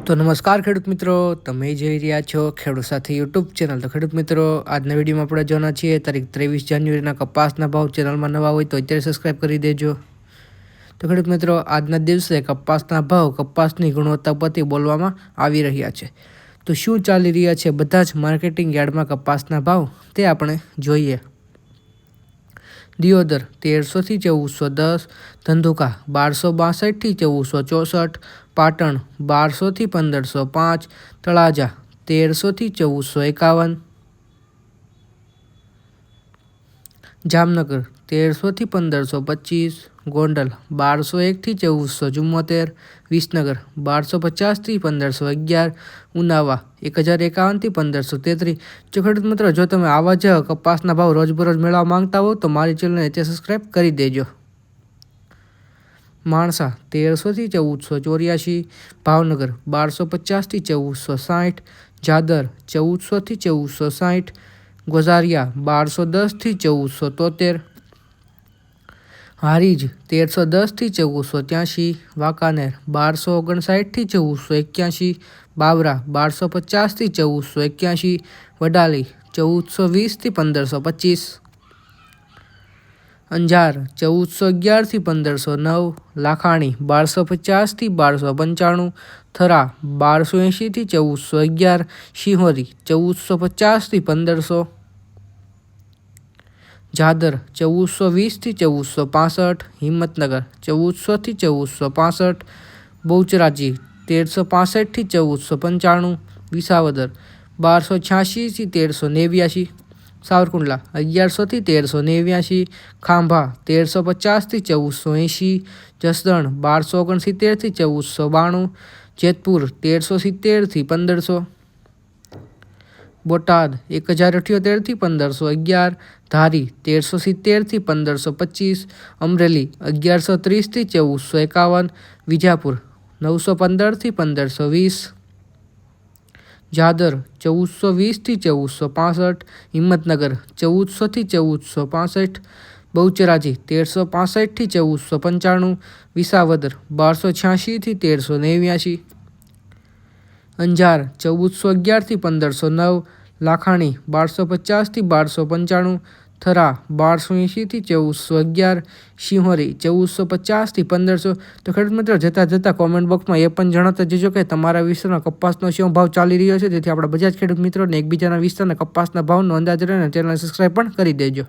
તો નમસ્કાર ખેડૂત મિત્રો, તમે જોઈ રહ્યા છો ખેડૂત સાથી યુટ્યુબ ચેનલ। તો ખેડૂત મિત્રો, આજના વિડીયોમાં આપણે જોવાના છીએ તારીખ 23 જાન્યુઆરીના કપાસના ભાવ। ચેનલમાં નવા હોય તો અત્યારે સબસ્ક્રાઈબ કરી દેજો। તો ખેડૂત મિત્રો, આજના દિવસે કપાસના ભાવ કપાસની ગુણવત્તા પરથી બોલવામાં આવી રહ્યા છે। તો શું ચાલી રહ્યા છે બધા જ માર્કેટિંગ યાર્ડમાં કપાસના ભાવ તે આપણે જોઈએ। દિયોદર 1300 થી 1410, ધંધુકા 1262 થી 1464, પાટણ 1200 થી 1505, તળાજા 1300 થી 1451, જામનગર 1300 થી 1525, ગોંડલ 1201 થી 1474, વિસનગર 1250 થી 1511, ઉનાવા 1051 થી 1533। જો ખેડૂત મિત્રો, જો તમે આવા જ કપાસના ભાવ રોજબરોજ મેળવવા માંગતા હો તો મારી ચેનલને અત્યારે સબસ્ક્રાઈબ કરી દેજો। માણસા 1300 થી 1484, ભાવનગર 1250 થી 1460, જાદર 1400 થી 1460, ગોઝારિયા 1210 થી 1473, હારીજ 1310 થી 1483, વાંકાનેર 1259 થી 1481, બાબરા 1250 થી 1481, વડાલી 1420 થી 1525, અંજાર 1411 થી 1509, લાખાણી 1250 થી 1295, થરા 1280 થી 1411, શિહોરી 1450 થી 1500, જાદર 1420 થી 1465, હિંમતનગર 1400 થી 1465, બહુચરાજી 1365 થી 1495, વિસાવદર 1286 થી 1389, સાવરકુંડલા 1100 થી 1389, ખાંભા 1350 થી 1480, જસદણ 1269 થી 1492, જેતપુર 1370 થી 1500, બોટાદ 1078 થી 1511, ધારી 1370 થી 1525, અમરેલી 1130 થી 1451, વિજાપુર 915 થી 1520, જાદર 1420 થી 1465, હિંમતનગર 1400 થી 1465, બહુચરાજી 1365 થી 1495, વિસાવદર 1286 થી 1389, અંજાર 1411 થી 1509, લાખાણી 1250 થી 1295, થરા 1280 થી 1411, શિહોરી 1450 થી 1500। તો ખેડૂત મિત્રો, જતા કોમેન્ટ બોક્સમાં એ પણ જણાવતા જજો કે તમારા વિસ્તારમાં કપાસનો શું ભાવ ચાલી રહ્યો છે, જેથી આપણા બધા જ ખેડૂત મિત્રોને એકબીજાના વિસ્તારના કપાસના ભાવનો અંદાજ રહે અને ચેનલ સબસ્ક્રાઈબ પણ કરી દેજો।